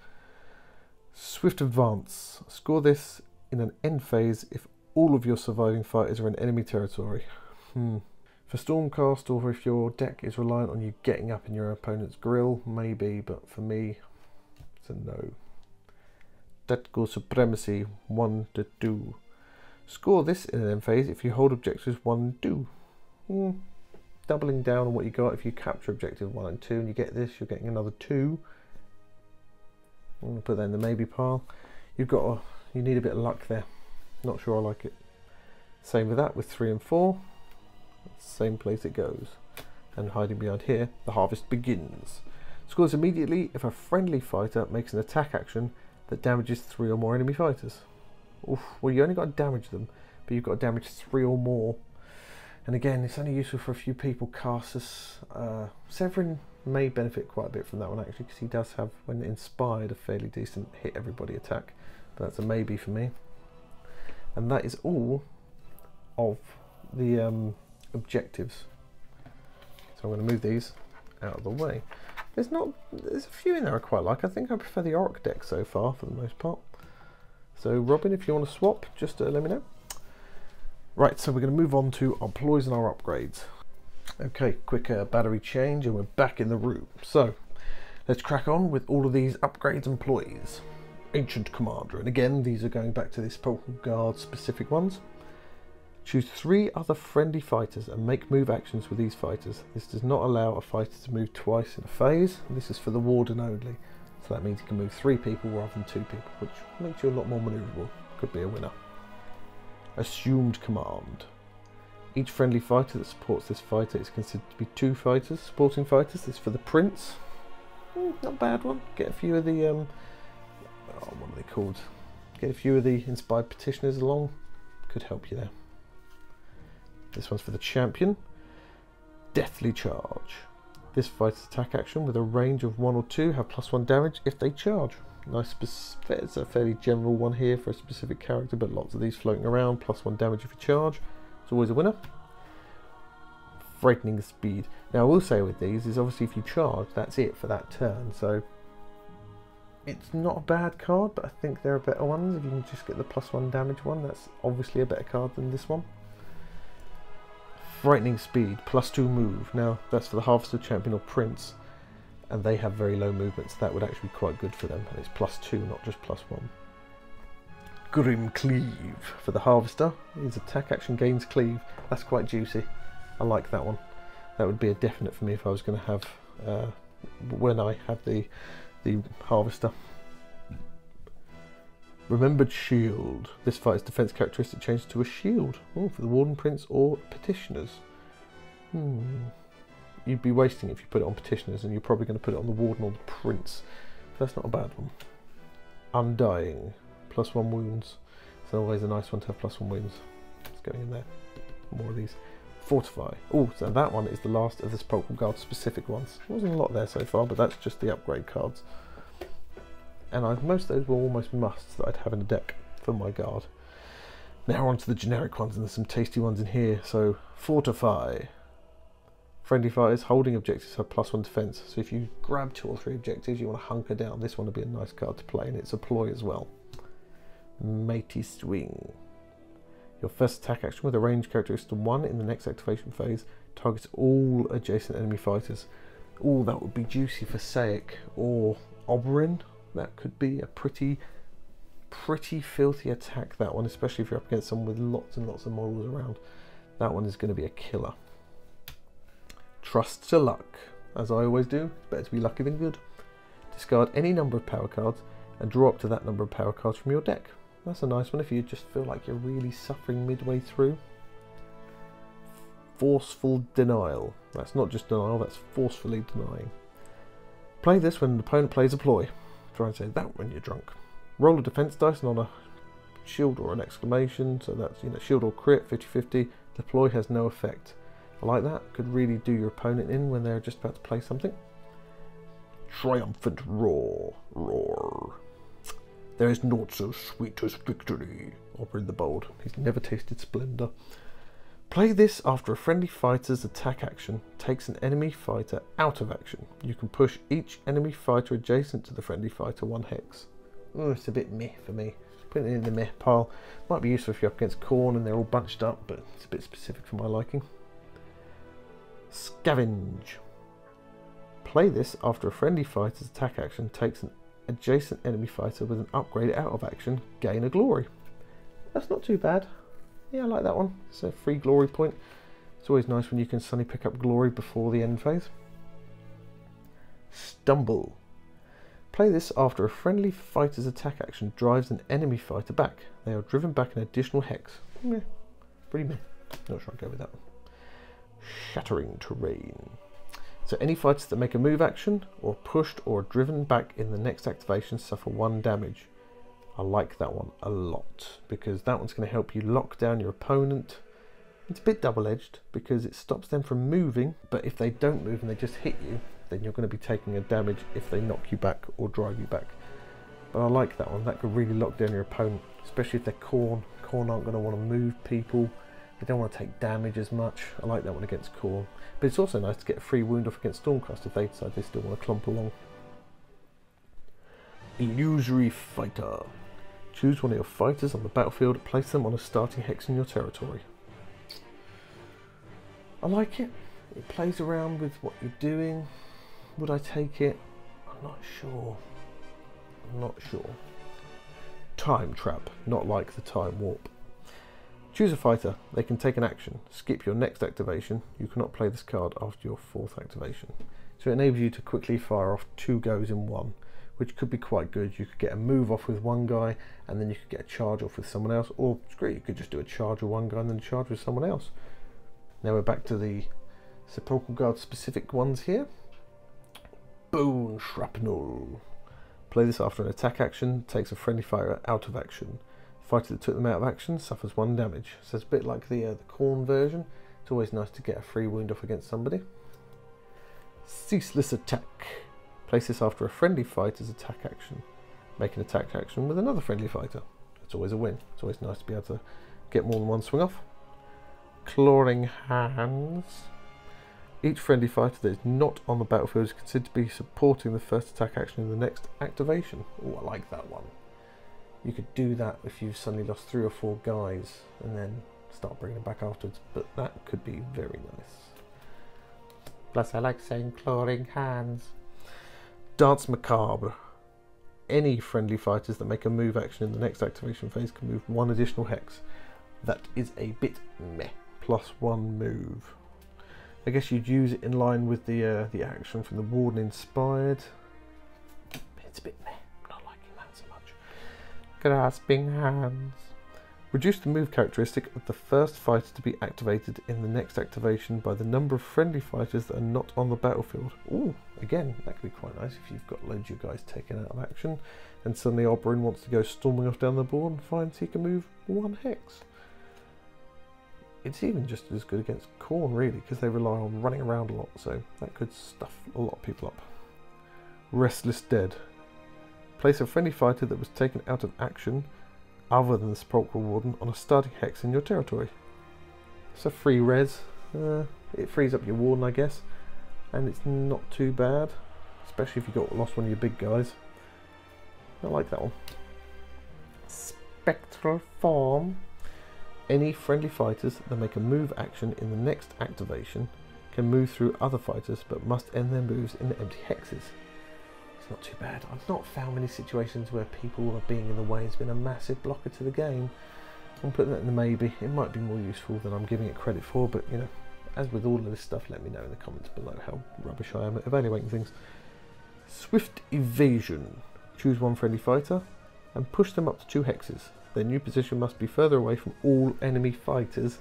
Swift Advance. Score this in an end phase if all of your surviving fighters are in enemy territory. For Stormcast, or if your deck is reliant on you getting up in your opponent's grill, maybe, but for me, it's a no. Tactical Supremacy, 1 to 2. Score this in an end phase if you hold objectives 1 and 2. Doubling down on what you got. If you capture objective 1 and 2 and you get this, you're getting another 2. I'm going to put that in the maybe pile. You need a bit of luck there. Not sure I like it. Same with that with 3 and 4. Same place it goes. And hiding behind here, the harvest begins. Scores immediately if a friendly fighter makes an attack action that damages 3 or more enemy fighters. Oof, well, you only got to damage them, but you've got to damage 3 or more. And again, it's only useful for a few people. Casters. Severin may benefit quite a bit from that one actually, because he does have, when inspired, a fairly decent hit everybody attack. But that's a maybe for me. And that is all of the objectives. So I'm going to move these out of the way. There's a few in there I quite like. I think I prefer the Orc deck so far for the most part. So Robin, if you want to swap, just let me know. Right, so we're going to move on to our ploys and our upgrades. Okay, quick battery change and we're back in the room. So let's crack on with all of these upgrades and ploys. Ancient Commander, and again these are going back to the Sepulchral Guard specific ones. Choose 3 other friendly fighters and make move actions with these fighters. This does not allow a fighter to move twice in a phase, and this is for the Warden only. So that means you can move 3 people rather than 2 people, which makes you a lot more manoeuvrable. Could be a winner. Assumed Command. Each friendly fighter that supports this fighter is considered to be 2 fighters. Supporting fighters. This is for the Prince. Not a bad one. Get a few of the what are they called? Get a few of the inspired petitioners along. Could help you there. This one's for the Champion. Deathly Charge. This fighter's attack action with a range of 1 or 2 have +1 damage if they charge. Nice, it's a fairly general one here for a specific character, but lots of these floating around. +1 damage if you charge. It's always a winner. Frightening Speed. Now I will say with these is obviously if you charge, that's it for that turn. So it's not a bad card, but I think there are better ones. If you can just get the +1 damage one, that's obviously a better card than this one. Frightening Speed, +2 move. Now that's for the Harvester, Champion or Prince, and they have very low movement, so that would actually be quite good for them, and it's +2, not just +1. Grim Cleave for the Harvester. His attack action gains Cleave. That's quite juicy. I like that one. That would be a definite for me if I was going to have when I have the Harvester. Remembered Shield. This fighter's defense characteristic changes to a shield. Oh, for the Warden, Prince or Petitioners. You'd be wasting it if you put it on Petitioners, and you're probably going to put it on the Warden or the Prince. That's not a bad one. Undying. +1 wounds. It's always a nice one to have +1 wounds. It's going in there. More of these. Fortify. Oh, so that one is the last of the Sepulchral Guard specific ones. There wasn't a lot there so far, but that's just the upgrade cards. And most of those were almost musts that I'd have in a deck for my guard. Now on to the generic ones, and there's some tasty ones in here. So Fortify. Friendly fighters holding objectives have +1 defense. So if you grab 2 or 3 objectives, you want to hunker down. This one would be a nice card to play, and it's a ploy as well. Mighty Swing. Your first attack action with a range characteristic 1 in the next activation phase targets all adjacent enemy fighters. Oh, that would be juicy for Saïk or Oberyn. That could be a pretty filthy attack, that one, especially if you're up against someone with lots and lots of models around. That one is going to be a killer. Trust to luck. As I always do, it's better to be lucky than good. Discard any number of power cards and draw up to that number of power cards from your deck. That's a nice one if you just feel like you're really suffering midway through. Forceful Denial. That's not just denial, that's forcefully denying. Play this when an opponent plays a ploy. Try and say that when you're drunk. Roll a defense dice, and on a shield or an exclamation, so that's shield or crit, 50-50, the ploy has no effect. I like that. Could really do your opponent in when they're just about to play something. Triumphant roar. Roar. There is naught so sweet as victory. Opera in the bold. He's never tasted splendor. Play this after a friendly fighter's attack action takes an enemy fighter out of action. You can push each enemy fighter adjacent to the friendly fighter 1 hex. Oh, it's a bit meh for me. Putting it in the meh pile. Might be useful if you're up against Khorne and they're all bunched up, but it's a bit specific for my liking. Scavenge. Play this after a friendly fighter's attack action takes an adjacent enemy fighter with an upgrade out of action, gain a glory. That's not too bad. Yeah, I like that one. It's a free glory point. It's always nice when you can suddenly pick up glory before the end phase. Stumble. Play this after a friendly fighter's attack action drives an enemy fighter back. They are driven back an additional hex. Yeah, pretty meh. Not sure I'd go with that one. Shattering terrain. So any fighters that make a move action or pushed or driven back in the next activation suffer 1 damage. I like that one a lot because that one's going to help you lock down your opponent. It's a bit double-edged because it stops them from moving, but if they don't move and they just hit you, then you're going to be taking a damage if they knock you back or drive you back. But I like that one. That could really lock down your opponent, especially if they're Khorne. Khorne aren't going to want to move people. They don't want to take damage as much. I like that one against Khorne. But it's also nice to get a free wound off against Stormcast if they decide they still want to clump along. Usury Fighter. Choose one of your fighters on the battlefield, place them on a starting hex in your territory. I like it. It plays around with what you're doing. Would I take it? I'm not sure. I'm not sure. Time Trap, not like the Time Warp. Choose a fighter. They can take an action. Skip your next activation. You cannot play this card after your 4th activation. So it enables you to quickly fire off 2 goes in one, which could be quite good. You could get a move off with one guy, and then you could get a charge off with someone else, or screw it, you could just do a charge with one guy and then charge with someone else. Now we're back to the Sepulchral Guard specific ones here. Bone Shrapnel. Play this after an attack action, takes a friendly fighter out of action. The fighter that took them out of action suffers 1 damage. So it's a bit like the Khorne version. It's always nice to get a free wound off against somebody. Ceaseless Attack. Place this after a friendly fighter's attack action. Make an attack action with another friendly fighter. It's always a win. It's always nice to be able to get more than one swing off. Clawing Hands. Each friendly fighter that is not on the battlefield is considered to be supporting the first attack action in the next activation. Oh, I like that one. You could do that if you've suddenly lost 3 or 4 guys and then start bringing them back afterwards, but that could be very nice. Plus I like saying Clawing Hands. Dance Macabre. Any friendly fighters that make a move action in the next activation phase can move 1 additional hex. That is a bit meh. +1 move. I guess you'd use it in line with the action from the Warden Inspired. It's a bit meh. I'm not liking that so much. Grasping Hands. Reduce the move characteristic of the first fighter to be activated in the next activation by the number of friendly fighters that are not on the battlefield. Ooh, again, that could be quite nice if you've got loads of your guys taken out of action and suddenly Oberyn wants to go storming off down the board and finds he can move 1 hex. It's even just as good against Khorne, really, because they rely on running around a lot, so that could stuff a lot of people up. Restless Dead. Place a friendly fighter that was taken out of action other than the Sepulchral Warden on a starting hex in your territory. It's a free res. It frees up your Warden, I guess, and it's not too bad, especially if you lost one of your big guys. I like that one. Spectral Form. Any friendly fighters that make a move action in the next activation can move through other fighters but must end their moves in empty hexes. It's not too bad. I've not found many situations where people are being in the way. It's been a massive blocker to the game. I'm putting that in the maybe. It might be more useful than I'm giving it credit for, but you know, as with all of this stuff, let me know in the comments below how rubbish I am at evaluating things. Swift Evasion. Choose 1 friendly fighter and push them up to 2 hexes. Their new position must be further away from all enemy fighters.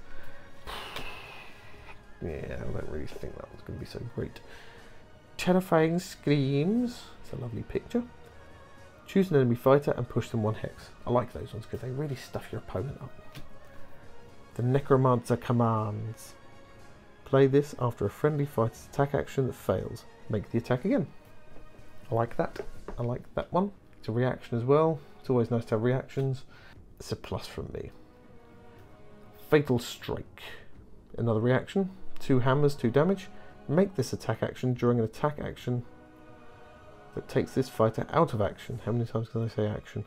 Yeah, I don't really think that one's going to be so great. Terrifying Screams. It's a lovely picture. Choose an enemy fighter and push them 1 hex. I like those ones because they really stuff your opponent up. The Necromancer Commands. Play this after a friendly fighter's attack action that fails. Make the attack again. I like that. I like that one. It's a reaction as well. It's always nice to have reactions. It's a plus from me. Fatal Strike. Another reaction. 2 hammers, 2 damage. Make this attack action during an attack action that takes this fighter out of action. How many times can I say action?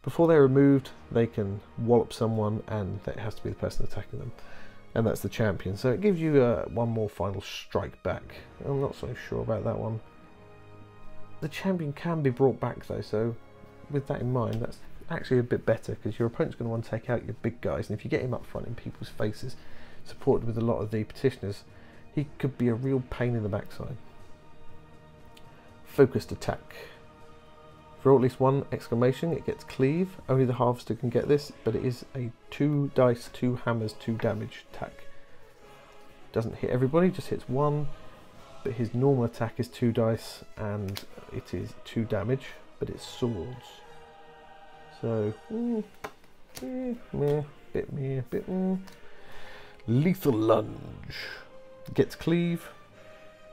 Before they're removed, they can wallop someone, and it has to be the person attacking them. And that's the champion. So it gives you one more final strike back. I'm not so sure about that one. The champion can be brought back though, so with that in mind, that's actually a bit better, because your opponent's going to want to take out your big guys, and if you get him up front in people's faces, supported with a lot of the petitioners, he could be a real pain in the backside. Focused attack. For at least 1 exclamation, it gets cleave. Only the harvester can get this, but it is a 2 dice, 2 hammers, 2 damage attack. Doesn't hit everybody, just hits 1. But his normal attack is 2 dice, and it is 2 damage, but it's swords. So, bit. Lethal lunge. Gets cleave.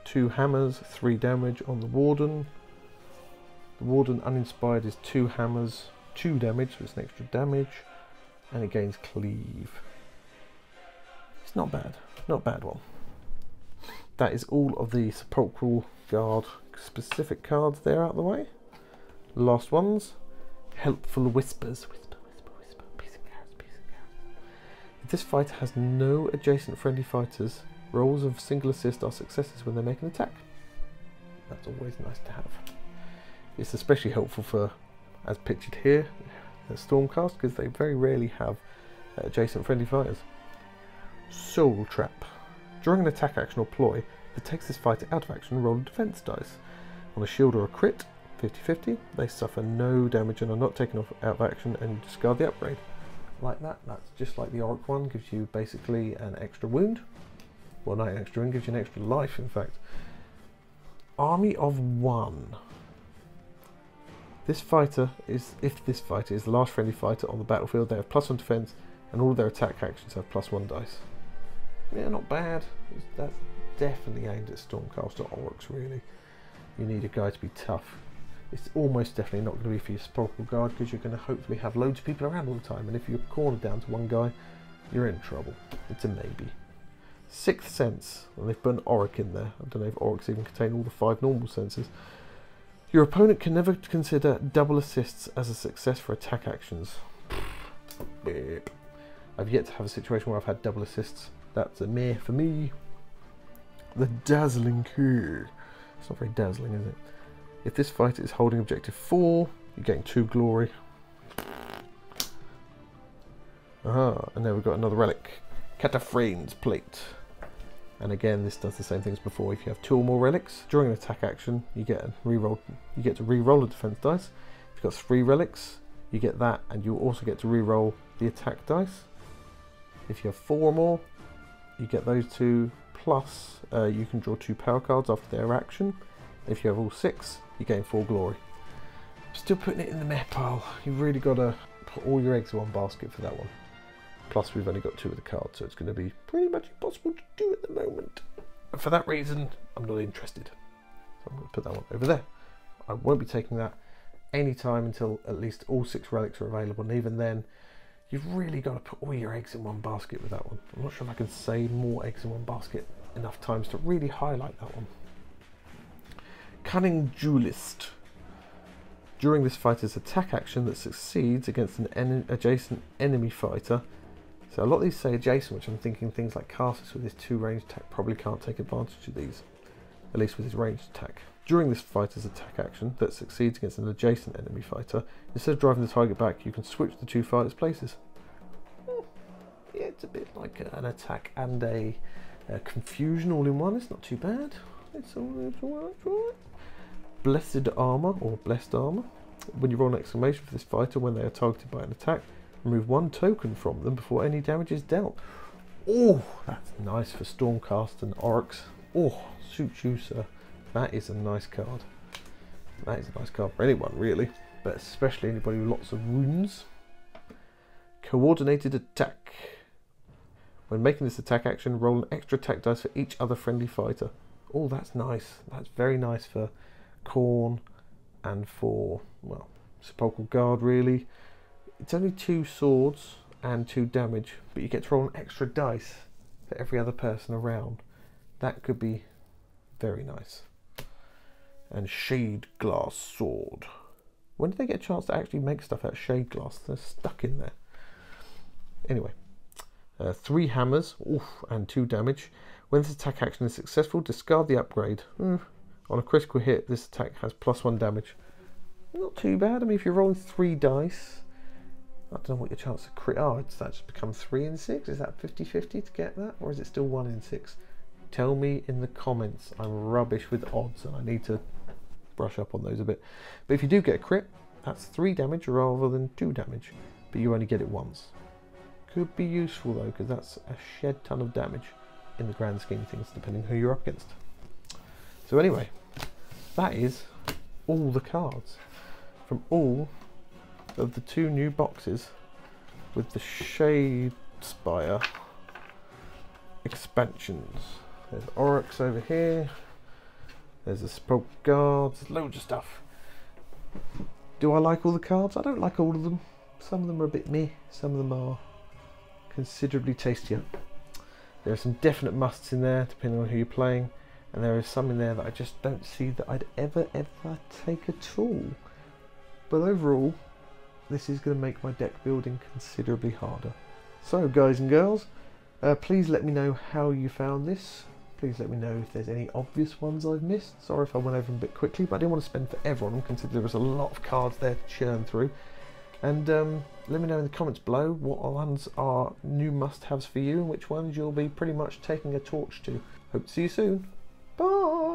2 hammers, 3 damage on the warden. The warden uninspired is 2 hammers, 2 damage, so it's an extra damage, and it gains cleave. It's not bad, not a bad one. That is all of the Sepulchral Guard specific cards there out of the way. Last ones, Helpful Whispers. Whisper, peace and carrots. If this fighter has no adjacent friendly fighters, rolls of single assist are successes when they make an attack. That's always nice to have. It's especially helpful for, as pictured here, the Stormcast, because they very rarely have adjacent friendly fighters. Soul Trap. During an attack action or ploy that takes this fighter out of action, roll a defense dice. On a shield or a crit, 50-50, they suffer no damage and are not taken out of action, and you discard the upgrade. Like that, that's just like the Auric one, gives you basically an extra wound. Well, not an extra wound, gives you an extra life, in fact. Army of 1. This fighter is, if this fighter is the last friendly fighter on the battlefield, they have +1 defense, and all of their attack actions have +1 dice. Yeah, not bad. That's definitely aimed at Stormcaster Aurics, really. You need a guy to be tough. It's almost definitely not going to be for your Sepulchral Guard, because you're going to hopefully have loads of people around all the time, and if you're cornered down to one guy, you're in trouble. It's a maybe. Sixth Sense, and they've put an Auric in there. I don't know if Aurics even contain all the 5 normal senses. Your opponent can never consider double assists as a success for attack actions. Beep. I've yet to have a situation where I've had double assists. That's a meh for me. The Dazzling Coup. It's not very dazzling, is it? If this fighter is holding objective 4, you're getting 2 glory. Aha, and there we've got another relic. Cataphrane's Plate. And again, this does the same thing as before. If you have 2 or more relics during an attack action, you get a reroll. You get to re-roll a defense dice. If you've got 3 relics, you get that, and you also get to re-roll the attack dice. If you have 4 or more, you get those 2. Plus, you can draw 2 power cards after their action. If you have all 6, you gain 4 glory. Still putting it in the meh pile. You've really got to put all your eggs in one basket for that one. Plus, we've only got 2 of the cards, so it's going to be pretty much impossible to do at the moment. And for that reason, I'm not interested. So I'm going to put that one over there. I won't be taking that any time until at least all 6 relics are available, and even then, you've really got to put all your eggs in one basket with that one. I'm not sure if I can say more eggs in one basket enough times to really highlight that one. Cunning Duelist. During this fighter's attack action that succeeds against an adjacent enemy fighter. So a lot of these say adjacent, which I'm thinking things like Carsus with his 2 ranged attack probably can't take advantage of these. At least with his ranged attack. During this fighter's attack action that succeeds against an adjacent enemy fighter, instead of driving the target back, you can switch the 2 fighters' places. Yeah, it's a bit like an attack and a confusion all in one. It's not too bad. It's alright. Blessed Armour, or Blessed Armour. When you roll an exclamation for this fighter when they are targeted by an attack, remove 1 token from them before any damage is dealt. Oh, that's nice for Stormcast and Aurics. Oh, suits you, sir. That is a nice card. That is a nice card for anyone, really, but especially anybody with lots of wounds. Coordinated Attack. When making this attack action, roll an extra attack dice for each other friendly fighter. Oh, that's nice. That's very nice for Khorne and for, well, Sepulchral Guard really. It's only 2 swords and 2 damage, but you get to roll an extra dice for every other person around. That could be very nice. And Shade Glass Sword. When did they get a chance to actually make stuff out of shade glass? They're stuck in there. Anyway, 3 hammers, oof, and 2 damage. When this attack action is successful, discard the upgrade. On a critical hit, this attack has +1 damage. Not too bad. I mean, if you're rolling 3 dice, I don't know what your chance of crit. Oh, does that just become 3 in 6? Is that 50-50 to get that? Or is it still 1 in 6? Tell me in the comments. I'm rubbish with odds and I need to brush up on those a bit. But if you do get a crit, that's 3 damage rather than 2 damage. But you only get it once. Could be useful though, because that's a shed ton of damage in the grand scheme of things, depending who you're up against. So anyway, that is all the cards from all of the 2 new boxes with the Shadespire expansions. There's Oryx over here. There's the Sepulchral Guards. There's loads of stuff. Do I like all the cards? I don't like all of them. Some of them are a bit meh. Some of them are considerably tastier. There are some definite musts in there, depending on who you're playing. And there are some in there that I just don't see that I'd ever take at all. But overall, this is going to make my deck building considerably harder. So guys and girls, please let me know how you found this. Please let me know if there's any obvious ones I've missed. Sorry if I went over them a bit quickly, but I didn't want to spend forever on them, considering there was a lot of cards there to churn through. And let me know in the comments below what ones are new must-haves for you and which ones you'll be pretty much taking a torch to. Hope to see you soon. Bye!